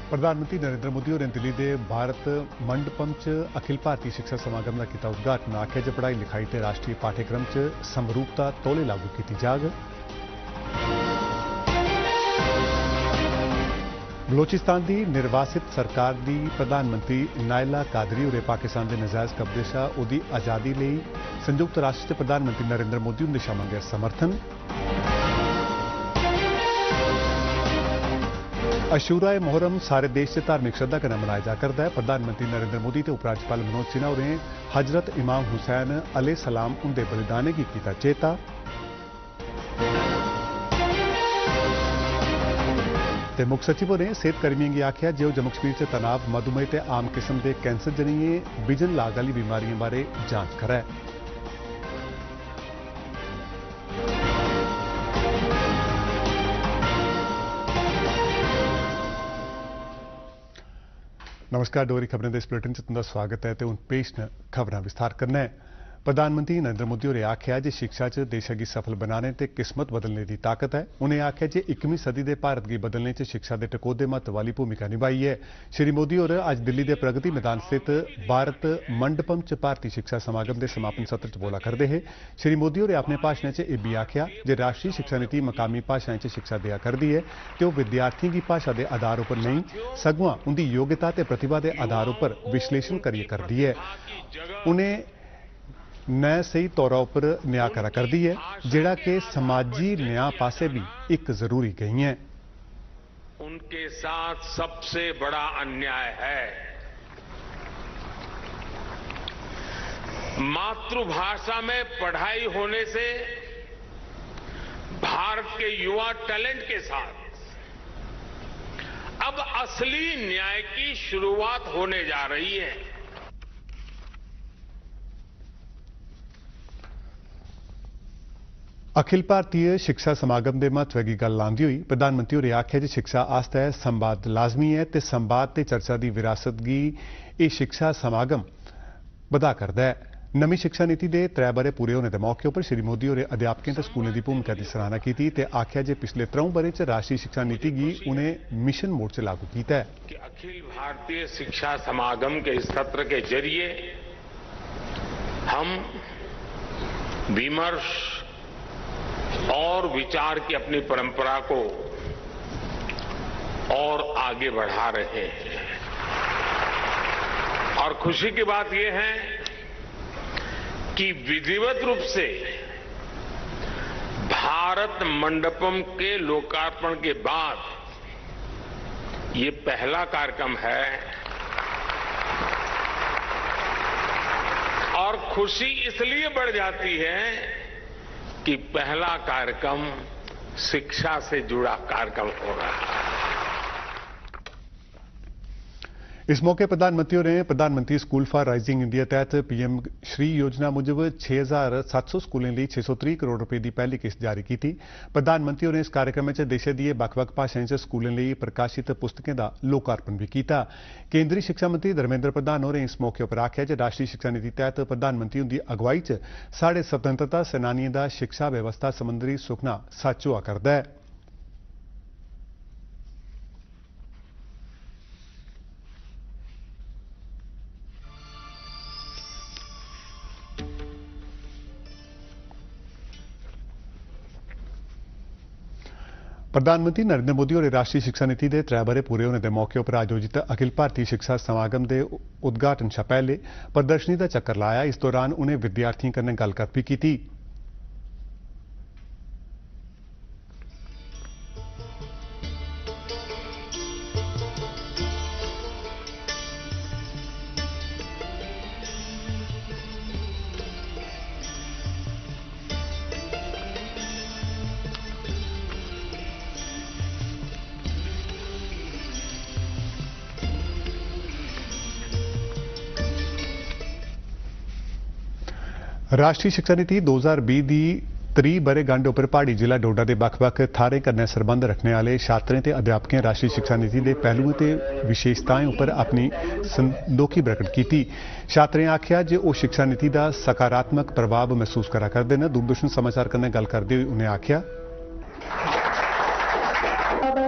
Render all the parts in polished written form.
प्रधानमंत्री नरेंद्र मोदी और दिल्ली के भारत मंडपम च अखिल भारतीय शिक्षा समागम का किया उद्घाटन। आख्या जे पढ़ाई लिखाई ते राष्ट्रीय पाठ्यक्रम च समरूपता तौले लागू की जाग। बलोचिस्तान की निर्वासित सरकार की प्रधानमंत्री नायला कादरी और पाकिस्तान के नजायज कब्जे शा उहदी आज़ादी लई संयुक्त राष्ट्र के प्रधानमंत्री नरेंद्र मोदी उनके शा मंगया समर्थन। अशूरा ए मोहरम सारे देश से धार्मिक श्रद्धा कन्नै मनाया जा करता है। प्रधानमंत्री नरेंद्र मोदी ते उपराज्यपाल मनोज सिन्हा होरें हजरत इमाम हुसैन अलैहिस्सलाम उनके बलिदाने की कीता चेता। ते मुख सचिव ने सेहत कर्मियों की आख्या जो जम्मू कश्मीर से तनाव मधुमेह ते आम किस्म के कैंसर जनिए बिजन लाग वाली बीमारियों बारे जांच करे। नमस्कार, डोरी खबरें इस बुलेटिन च तुंदा स्वागत है। हूँ पेश न खबरां विस्तार करना है। प्रधानमंत्री नरेंद्र मोदी होरें आख्या जे शिक्षा च देश गी सफल बनाने ते किस्मत बदलने की ताकत है। उन्हें आख्या जे 21वीं सदी के भारत गी बदलने च शिक्षा के टकोहदे महत्व वाली भूमिका निभाई है। श्री मोदी होर अज दिल्ली के प्रगति मैदान स्थित भारत मंडपम च भारतीय शिक्षा समागम के समापन सत्र च बोला करते हैं। श्री मोदी होरें अपने भाषण च यह भी आख्या जे राष्ट्रीय शिक्षा नीति मकामी भाषाएं च शिक्षा दिया करती है तो वह विद्यार्थियों की भाषा के आधार पर नहीं सगुआं उनकी योग्यता ते प्रतिभा के आधार पर विश्लेषण करिए करती है। उन्हें न सही तौर पर न्याय करा करती है जिहड़ा कि समाजी न्याय पासे भी एक जरूरी गई है। उनके साथ सबसे बड़ा अन्याय है मातृभाषा में पढ़ाई होने से भारत के युवा टैलेंट के साथ अब असली न्याय की शुरुआत होने जा रही है। अखिल भारतीय शिक्षा समागम के महत्व की गल लांदी हुई प्रधानमंत्री होरें आख्या जी शिक्षा आस्ते संवाद लाजमी है ते संवाद ते चर्चा की विरासत की यह शिक्षा समागम बधा करता है। नवी शिक्षा नीति के 3 बरे पूरे होने के मौके पर श्री मोदी होरें अध्यापकों ते स्कूलों की भूमिका की सराहना की ते आख्या जे पिछले 3 बरे च राष्ट्रीय शिक्षा नीति की उन्हें मिशन मोड से लागू किया है। अखिल भारतीय शिक्षा समागम के इस सत्र के जरिए हम विमर्श और विचार की अपनी परंपरा को और आगे बढ़ा रहे हैं। और खुशी की बात यह है कि विधिवत रूप से भारत मंडपम के लोकार्पण के बाद ये पहला कार्यक्रम है और खुशी इसलिए बढ़ जाती है कि पहला कार्यक्रम शिक्षा से जुड़ा कार्यक्रम हो रहा है। इस मौके प्रधानमंत्री ने प्रधानमंत्री स्कूल फॉर राइजिंग इंडिया तहत पीएम श्री योजना मुजब 6700 स्कूलों लिए 630 करोड़ रुपए की पहली किस्त जारी की थी। प्रधानमंत्री ने इस कार्यक्रम में देश की बख-बख भाषाएं च स्कूलों लिए प्रकाशित पुस्तकें का लोकार्पण भी किया। केंद्रीय शिक्षा मंत्री धर्मेंद्र प्रधान होरें इस मौके पर आख्या जे राष्ट्रीय शिक्षा नीति तहत प्रधानमंत्री उनकी अगवाई च साढ़े स्वतंत्रता सेनानियों का शिक्षा व्यवस्था संबंधी सुखना सच हुआ करता है। प्रधानमंत्री नरेंद्र मोदी और राष्ट्रीय शिक्षा नीति के 3 बरे पूरे होने के मौके पर आयोजित अखिल भारतीय शिक्षा समागम के उद्घाटन से पहले प्रदर्शनी का चक्कर लाया। इस दौरान उन्हें विद्यार्थियों कन्नै गलबात भी की। राष्ट्रीय शिक्षा नीति 2020 की 3 बरे गंढ उपर पहाड़ी जिला डोडा के बख-बख थारे कन्नै संबंध रखने वाले छात्रें ते अध्यापकें राष्ट्रीय शिक्षा नीति के पहलुओं ते विशेषताएं उपर अपनी संदोखी प्रकट की। छात्रें आख्या जे वो शिक्षा नीति का सकारात्मक प्रभाव महसूस करा करते हैं। दूरदर्शन समाचार कन्नै गल करते हुए उन्हें आख्या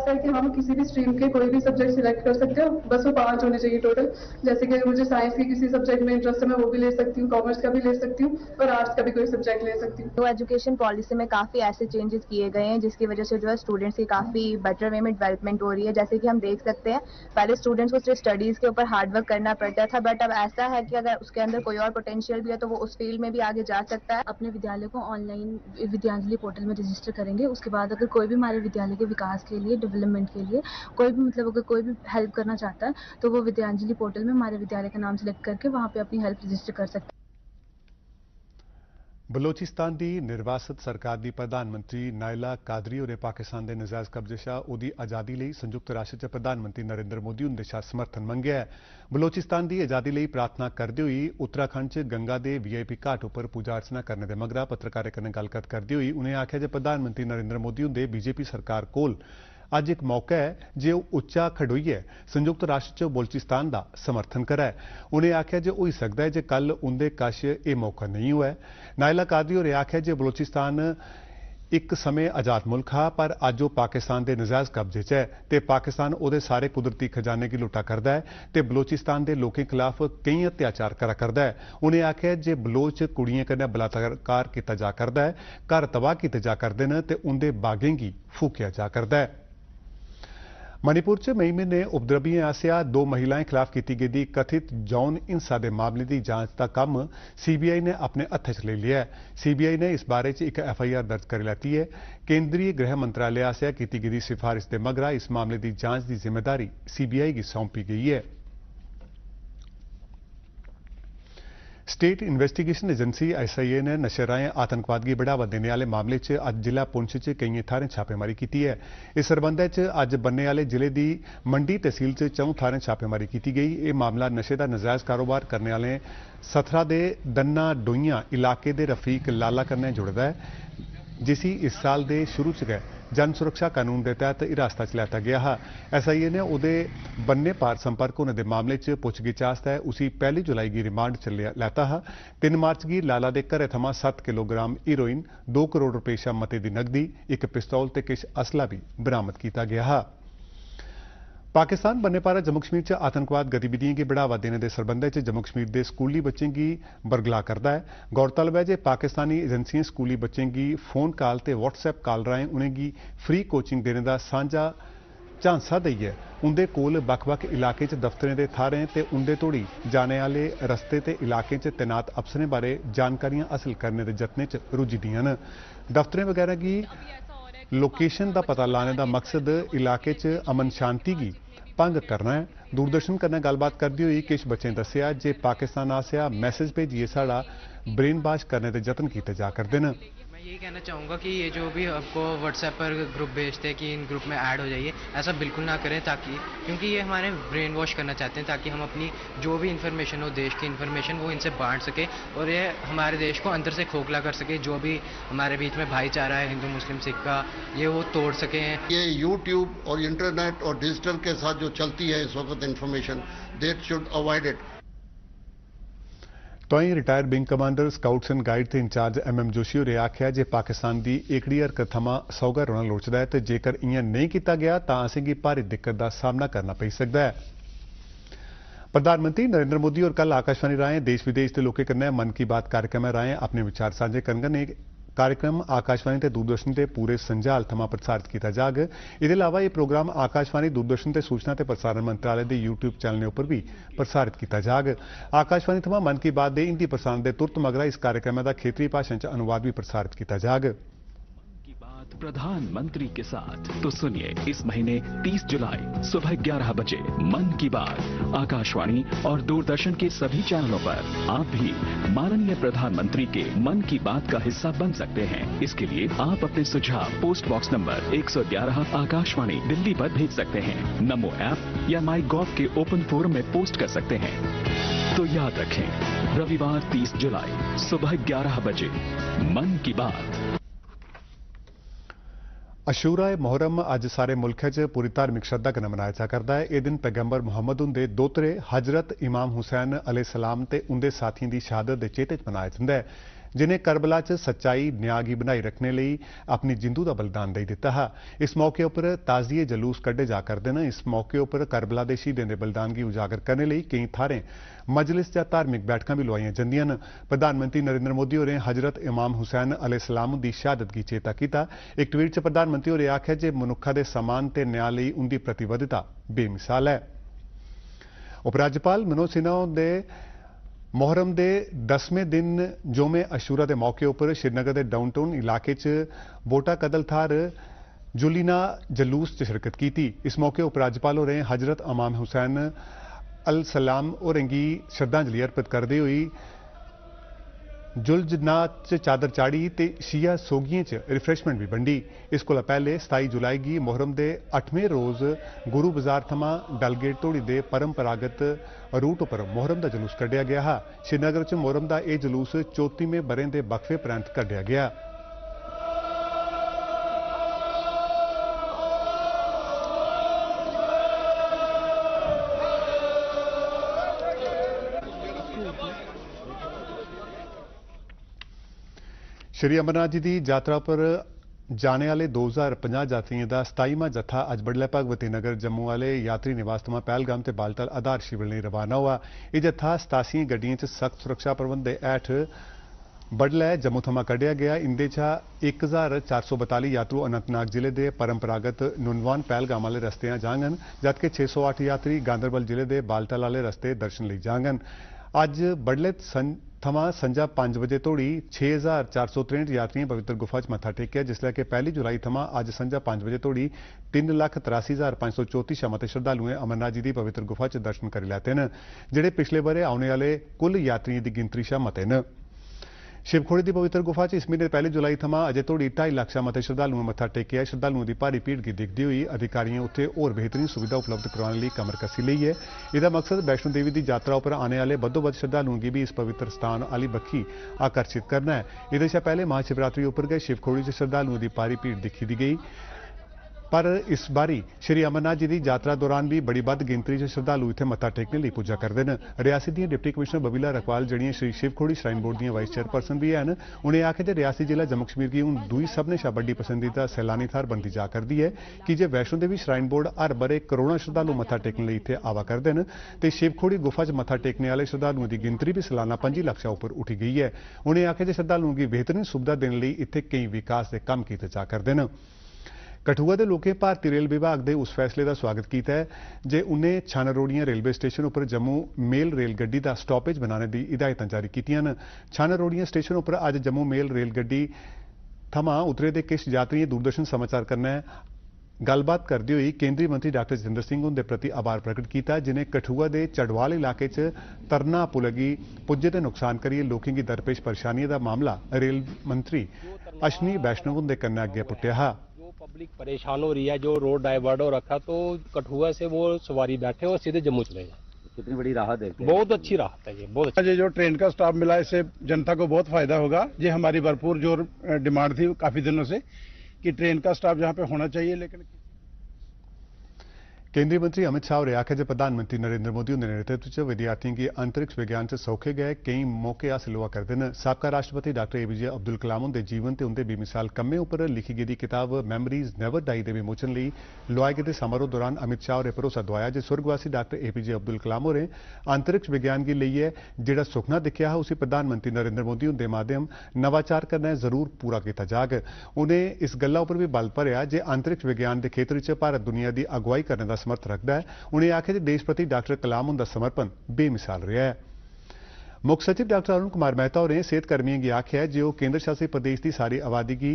पास है कि हम किसी भी स्ट्रीम के कोई भी सब्जेक्ट सिलेक्ट कर सकते हो, बस वो 5 होने चाहिए टोटल। जैसे कि मुझे साइंस के किसी सब्जेक्ट में इंटरेस्ट है, मैं वो भी ले सकती हूँ, कॉमर्स का भी ले सकती हूँ और आर्ट्स का भी कोई सब्जेक्ट ले सकती हूँ। तो एजुकेशन पॉलिसी में काफ़ी ऐसे चेंजेस किए गए हैं जिसकी वजह से जो है स्टूडेंट्स की काफ़ी बेटर वे में डेवलपमेंट हो रही है। जैसे कि हम देख सकते हैं पहले स्टूडेंट्स को सिर्फ स्टडीज़ के ऊपर हार्ड वर्क करना पड़ता था, बट अब ऐसा है कि अगर उसके अंदर कोई और पोटेंशियल भी है तो वो उस फील्ड में भी आगे जा सकता है। अपने विद्यालय को ऑनलाइन विद्यांजलि पोर्टल में रजिस्टर करेंगे। उसके बाद अगर कोई भी हमारे विद्यालय के विकास के लिए, डेवलपमेंट के लिए कोई भी अगर कोई भी हेल्प करना चाहता है तो वो विद्यांजलि पोर्टल में हमारे विद्यालय का नाम सिलेक्ट करके वहाँ पे अपनी हेल्प रजिस्टर कर सकता है। बलोचिस्तान की निर्वासित सरकार की प्रधानमंत्री नायला कादरी और पाकिस्तान के नजायज कब्जे शाह उदी आज़ादी लिए संयुक्त राष्ट्र च प्रधानमंत्री नरेंद्र मोदी उनके शाह समर्थन मंगया है। बलोचिस्तान की आज़ादी लिए प्रार्थना करते हुए उत्तराखंड च गंगा के वीआईपी घाट उपर पूजा अर्चना करने के मगरा पत्रकारें कन्नै गलबात करते हुए उन्हें आख्या जे प्रधानमंत्री नरेंद्र मोदी उनके बीजेपी सरकार कोल अज एक मौका है जे उच्चा खड़ोइए संयुक्त राष्ट्र च बलोचिस्तान का समर्थन करै। उन्हें आख्या जे हो सकता है जे कल उनके कश ये मौका नहीं हुआ। नायला कादरी होरें आख्या जे बलोचिस्तान एक समय आजाद मुल्क हा पर अज वह पाकिस्तान के नजायज कब्जे च है ते पाकिस्तान उहदे सारे कुदरती खजाने की लुटा करदा है ते बलोचिस्तान के लोगों खिलाफ कई अत्याचार करा करदा है। उन्हें आख्या जे बलोच कुड़ियां कन्नै बलात्कार किया जा करदा है, घर तबाह किए जा करदे न ते उनके बागें गी फूकिया जा करदा है। मणिपुर च मई महीने उपद्रवियों आसिया 2 महिलाएं खिलाफ की गई कथित यौन हिंसा के मामले की जांच का काम सीबीआई ने अपने हत्थ च ले लिया है। सीबीआई ने इस बारे च एक एफआईआर दर्ज कर ली है। केंद्रीय गृह मंत्रालय आसिया की गई सिफारिश के मगरा इस मामले की जांच की जिम्मेदारी सीबीआई की सौंपी गई है। स्टेट इन्वेस्टिगेशन एजेंसी एसआईए ने नशे राएं आतंकवाद की बढ़ावा देने वाले मामले च अज जिला पुंछ च कई थारें छापेमारी की है। इस संबंध च अज बन्ने वाले जिले की मंडी तहसील च 4 थारें छापेमारी की गई। यह मामला नशे का नजायज कारोबार करने वाले सथरा के दन्ना डोइया इलाके के रफीक लाला कन्नै जुड़दा है, जिसी इस साल के शुरू च गए जन सुरक्षा कानून के तहत हिरासत च लैता गया है। एसआईए ने उहदे बन्ने पार संपर्क होने के मामले च पुछगिछ आस्तै उसी 1 जुलाई की रिमांड च लैता है। 3 मार्च की लाला के घरे थमां 7 किलोग्राम हीरोइन, 2 करोड़ रुपए शा मते की नकदी, एक पिस्तौल ते किश असला भी बरामद किया गया है। पाकिस्तान बन्ने पारा जम्मू कश्मीर च आतंकवाद गतिविधियों की बढ़ावा देने के संबंध में जम्मू कश्मीर के स्कूली बच्चों की बरगला करता है। गौरतलब है कि पाकिस्तानी एजेंसियां स्कूली बच्चों की फोन कॉल ते व्हाट्सएप कॉल राएं उन्हेंगी फ्री कोचिंग देने का सांझा झांसा देइयै उंदे कोल बक्ख-बक्ख इलाके च दफ्तरें के थारें ते उंदे तोड़ी जाने वाले रस्ते ते इलाके च तैनात अफसरें बारे जानकारियां हासिल करने के जतनें च रुझी दियां न। दफ्तरें वगैरह की लोकेशन का पता लाने का मकसद इलाके च अमन शांति की भंग करना है। दूरदर्शन कन्नै गलबात करते हुए किश बच्चें दस्सिया जे पाकिस्तान आसिया मैसेज भेजिए साड़ा ब्रेन वाश करने के जतन किए जा करते हैं। मैं यही कहना चाहूँगा कि ये जो भी आपको व्हाट्सएप पर ग्रुप भेजते हैं कि इन ग्रुप में ऐड हो जाइए, ऐसा बिल्कुल ना करें, ताकि क्योंकि ये हमारे ब्रेन वॉश करना चाहते हैं ताकि हम अपनी जो भी इन्फॉर्मेशन हो, देश की इन्फॉर्मेशन, वो इनसे बांट सके और ये हमारे देश को अंदर से खोखला कर सके। जो भी हमारे बीच में भाईचारा है हिंदू मुस्लिम सिख का, ये वो तोड़ सके। ये यूट्यूब और इंटरनेट और डिजिटल के साथ जो चलती है इस वक्त information, that should avoid it. तो retired wing commander scouts and guide के इंचार्ज MM जोशी होरें आख्या जे पाकिस्तान की एकड़ी हरकत थमां सौगा रोना लोड़चदा है तो जेकर इं नहीं किया गया तो असेंगी भारी दिक्कत का सामना करना पई सकदा है। प्रधानमंत्री नरेंद्र मोदी और कल आकाशवाणी राएं देश विदेश के लोगों कन्नै मन की बात कार्यक्रम राएं अपने विचार साझे करङन। कार्यक्रम आकाशवाणी ते दूरदर्शन के पूरे संजाल थमां प्रसारित किया जाग। इसके अलावा यह प्रोग्राम आकाशवाणी, दूरदर्शन ते सूचना ते प्रसारण मंत्रालय के यूट्यूब चैनल पर भी प्रसारित किया जाग। आकाशवाणी थमां मन की बात के हिंदी प्रसारण के तुरंत मगरा इस कार्यक्रम का क्षेत्रीय भाषा च अनुवाद भी प्रसारित किया जाग। प्रधानमंत्री के साथ तो सुनिए इस महीने 30 जुलाई सुबह 11 बजे मन की बात आकाशवाणी और दूरदर्शन के सभी चैनलों पर। आप भी माननीय प्रधानमंत्री के मन की बात का हिस्सा बन सकते हैं। इसके लिए आप अपने सुझाव post box number 111 Akashvani Delhi पर भेज सकते हैं। नमो ऐप या माई गॉव के ओपन फोरम में पोस्ट कर सकते हैं। तो याद रखें, रविवार 30 जुलाई सुबह 11 बजे मन की बात। अशूरा मोहर्रम अज सारे मुल्क च पूरी धार्मिक श्रद्धा कन्नै मनाया जा करदा है। यह दिन पैगंबर मुहम्मद उनके दोतरे हजरत इमाम हुसैन अलैहिस्सलाम ते उनके साथियों की शहादत के चेते च मनाया जाता है। जिन्हें करबला च सच्चाई न्याय गी बनाई रखने लिए अपनी जिंदू का बलिदान दे दिता है। इस मौके पर ताजिए जलूस कड्ढे जा करते हैं। इस मौके पर करबला के शहीदों के बलिदान की उजागर करने लिए कई थारें मजलिस या धार्मिक बैठक भी लवाई जांदियां न। प्रधानमंत्री नरेंद्र मोदी होरें हजरत इमाम हुसैन अलैहिस्सलाम की शहादत की चेता किया। एक ट्वीट च प्रधानमंत्री होरें आख्या जे मनुखा के समान ते न्याय लई उनकी प्रतिबद्धता बेमिसाल है। उपराज्यपाल मनोज सिन्हा दे मुहर्रम के 10वें दिन जोमे अशूरा के मौके पर श्रीनगर के डाउनटाउन इलाके च बोटा कदल थार जुलीना जलूस च शिरकत की। इस मौके उपराज्यपाल होरें हजरत इमाम हुसैन अलैहिस्सलाम होरें गी श्रद्धांजलि अर्पित करते हुए जुलजनात च चादर चाड़ी ते शिया सोगियें च रिफ्रेशमेंट भी बंडी। इस कोला पहले 27 जुलाई की मुहर्रम के 8वें रोज गुरु बाजार थमां डलगेट धोड़ी दे परंपरागत रूट पर मुहर्रम का जलूस कड्ढिया गया हा। श्रीनगर च मुहर्रम का यह जलूस 34वें बरें के वक्फे परैंत कड्ढिया गया। श्री अमरनाथ जी की यात्रा पर जाने वाले 2050 यात्रियों का 27वां जत्था अज बडलै भगवती नगर जम्मू वाले यात्री निवास थमां पहलगाम ते बालटाल आधार शिविर लिए रवाना हुआ। यह जत्था 87 गड्डियों च सख्त सुरक्षा प्रबंध के हेठ बडलै जम्मू थमां कड्ढिया गया। इंदे चा 1442 यात्रु अनंतनाग जिले के परंपरागत नुनवान पहलगाम वाले रस्ते जांगन, जबकि 608 यात्री गांदरबल जिले के बालटाल वाले रस्ते दर्शन लिए जांगन। अज बडलै थमां संजा 5 बजे तोड़ी 6463 यात्रियों पवित्र गुफा च मत्था टेकिया, जिसलै कि 1 जुलाई थमां अज संजा 5 बजे तोड़ी 3,83,534 शा मते श्रद्धालुएं अमरनाथ जी की पवित्र गुफा च दर्शन करी लैते हैं, जिहड़े पिछले बरे आने वाले कुल यात्रियों की गिनतरी शा मते न। शिवखोड़ी की पवित्र गुफा च इस महीने 1 जुलाई थमां अजे तोड़ी 2.5 लाख शा मते श्रद्धालुएं मत्था टेकिया। श्रद्धालुओं की भारी भीड़ की दिखती हुई अधिकारियों उत्थे होर बेहतरीन सुविधा उपलब्ध करवाने लिए कमर कसी ली है। इसका मकसद वैष्णो देवी की यात्रा पर आने वाले बद्धोबद्ध श्रद्धालुओं की भी इस पवित्र स्थान आली बक्खी आकर्षित करना है। इससे शा पहले महाशिवरात्रि उपर गए शिवखोड़ी च श्रद्धालुओं की भारी भीड़ दिखी दी गई, पर इस बारी श्री अमरनाथ जी की यात्रा दौरान भी बड़ी बद गिनतरी च श्रद्धालु इत्थे मत्था टेकने लिए पूजा करते हैं। रियासी दी डिप्टी कमिश्नर बबीला रकवाल जड़ियां श्री शिवखोड़ी श्राइन बोर्ड दी वाइस चेयरपर्सन भी हैं, उन्हें आखे कि रियासी जिला जम्मू कश्मीर की हूँ दूई सभनें शा बड़ी पसंदीदा सैलानी थार बनती जा करती है कि जे वैष्णो देवी श्राइन बोर्ड हर बरे करोड़ों श्रद्धालु मत्था टेकने लिए इत्थे आवा करते हैं तो शिवखोड़ी गुफा च मत्था टेकने वाले श्रद्धालुओं की गिनतरी भी सालाना 25 लाख शा उपर उठी गई है। उन्हें आखे कि श्रद्धालुओं की बेहतरीन सुविधा देने लिए इत्थे कई विकास के काम किए जा करते हैं। कठुआ के लोगों भारतीय रेल विभाग के उस फैसले का स्वागत किया है जे उन्हें छन रोड़ियां रेलवे स्टेशन पर जम्मू मेल रेल गड्डी का स्टॉपेज बनाने की हिदायत जारी की। छन रोड़ियां स्टेशन पर अज जम्मू मेल रेल गड्डी थमां उतरे दे किश यात्रियों दूरदर्शन समाचार करना गलबात करते हुए केंद्रीय मंत्री डॉक्टर जितेंद्र सिंह उनके प्रति आभार प्रकट किया, जिन्हें कठुआ के चढ़वाल इलाके च तरना पुल अगी पुज्जे ते नुकसान करिए लोगों की दरपेश परेशानी का मामला रेल मंत्री अश्विनी वैष्णव उनके कन्नै अगे पुट्टिया। पब्लिक परेशान हो रही है, जो रोड डाइवर्ट हो रखा तो कठुआ से वो सवारी बैठे और सीधे जम्मू चले जाए। कितनी बड़ी राहत है, बहुत अच्छी राहत है ये, बहुत अच्छी। ये जो ट्रेन का स्टाफ मिला इससे जनता को बहुत फायदा होगा। ये हमारी भरपूर जो डिमांड थी काफी दिनों से कि ट्रेन का स्टाफ यहाँ पे होना चाहिए, लेकिन केंद्रीय मंत्री अमित शाह ने आख्या प्रधानमंत्री नरेंद्र मोदी के नेतृत्व च विद्यार्थियों की अंतरिक्ष विज्ञान से सौखे गए कई मौके हासिल हुआ करते हैं। साबका राष्ट्रपति डॉक्टर APJ अब्दुल कलाम उनके जीवन से उनके बेमिसाल कम्में उपर लिखी गई किताब मैमरीज नेवर डाई के विमोचन लिए लवाए गए समारोह दौरान अमित शाह ने भरोसा दवाया जो स्वर्गवासी डॉक्टर APJ अब्दुल कलाम होरें अंतरिक्ष विज्ञान की लिए जिहड़ा सुखना दिखा है उसी प्रधानमंत्री नरेंद्र मोदी उनके माध्यम नवाचार करना जरूर पूरा किया जाग। उन्हें इस गल्ला उपर भी बल भरिया जे अंतरिक्ष विज्ञान के खेत्र च भारत दुनिया की अगुवाई करने का समर्थ रखता है। उन्हें आखे देश प्रति डॉक्टर कलाम उनका समर्पण बेमिसाल रहा है। मुख्य सचिव डॉक्टर अरुण कुमार मेहता होरें सेहत कर्मियों की आख्या है जो केंद्र शासित प्रदेश की सारी आबादी की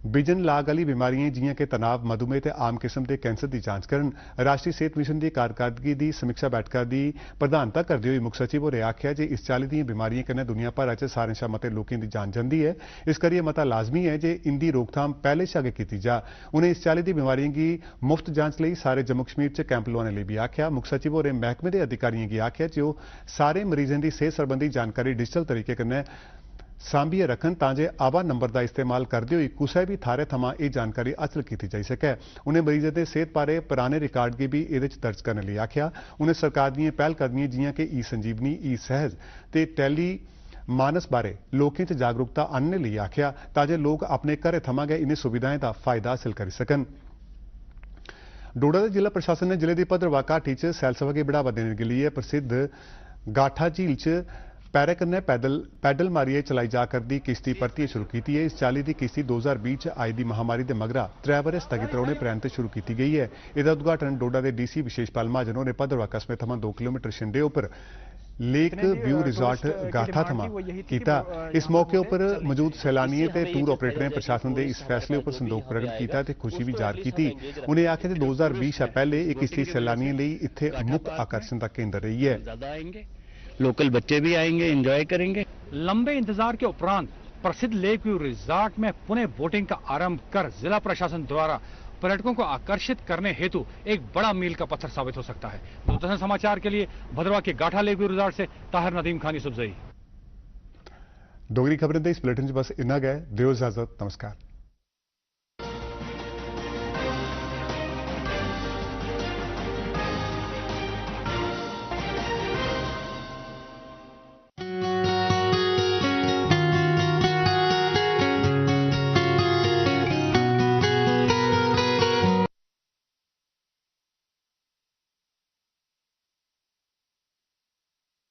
बिजन लाग वाली बीमारियां जियां कि तनाव मधुमेह ते आम किस्म के कैंसर की जांच करन। राष्ट्रीय सेहत मिशन की कारकरदगी की समीक्षा बैठक की प्रधानता करते हुए मुख्य सचिव होरें आख्या जे इस चाली दी बीमारियां कन्नै दुनिया भर च सारें शा मते लोकें की जान जंदी है, इस करियै मता लाजमी है जे इंदी रोकथाम पहले शा गै कीती जा। उन्हें इस चाली दी बीमारियों की मुफ्त जांच लिए सारे जम्मू कश्मीर च कैंप लवाने लिए भी आख्या। मुख्य सचिव होरें महकमे के अधिकारियों की आख्या जो सारे मरीजों की सेहत संबंधी जानकारी डिजिटल तरीके कन्नै सांभिए रखन तांजे आवा नंबर का इस्तेमाल करते हुए कुसै भी थारे थमां यह जानकारी हासिल की जाई सकै। उन्हें मरीजों के सेहत बारे पुराने रिकॉर्ड की भी ये दर्ज करने लिए आख्या। उन्हें सरकार दी पहलकदमियां जियां कि ई संजीवनी, ई सहज ते टैली मानस बारे लोकें च जागरूकता आनने लई आख्या ताजे लोग अपने घरें थमां गै इन्हें सुविधाएं का फायदा हासिल करी सकन। डोडा के जिला प्रशासन ने जिले की भद्रवाह घाटी च सैलसफा गी बढ़ावा देने के लिए प्रसिद्ध गाठा झील च पैरे कन्नै पैडल मारियै चलाई जा करदी किश्ती परतियै शुरू की है। इस चाली की किश्ती 2020 च आई दी महामारी के मगरा 3 ब'रे स्थगित रौहने परैंत शुरू की गई है। इसका उद्घाटन डोडा के DC विशेषपाल महाजन होरें भद्रवाह कस्बे थमां 2 किलोमीटर शिंडे उपर लेक व्यू रिजॉर्ट गाठा थमां कीता। इस मौके पर मौजूद सैलानियों ते टूर ऑपरेटरें प्रशासन के इस फैसले पर संदोख प्रगट किया ते खुशी भी जाहिर की। उन्हें आख्या कि 2020 शा पहले एक किश्ती सैलानियों लई इत्थे मुख्य आकर्षण का केंद्र रही है। लोकल बच्चे भी आएंगे, एंजॉय करेंगे। लंबे इंतजार के उपरांत प्रसिद्ध लेक व्यू रिजॉर्ट में पुनः बोटिंग का आरंभ कर जिला प्रशासन द्वारा पर्यटकों को आकर्षित करने हेतु एक बड़ा मील का पत्थर साबित हो सकता है। दूरदर्शन समाचार के लिए भद्रवाह के गाठा लेक व्यू रिजॉर्ट से ताहिर नदीम खानी सुबजई। डोगरी खबरें दे इस बुलेटिन च बस इन्ना गै। दियो इजाजत, नमस्कार।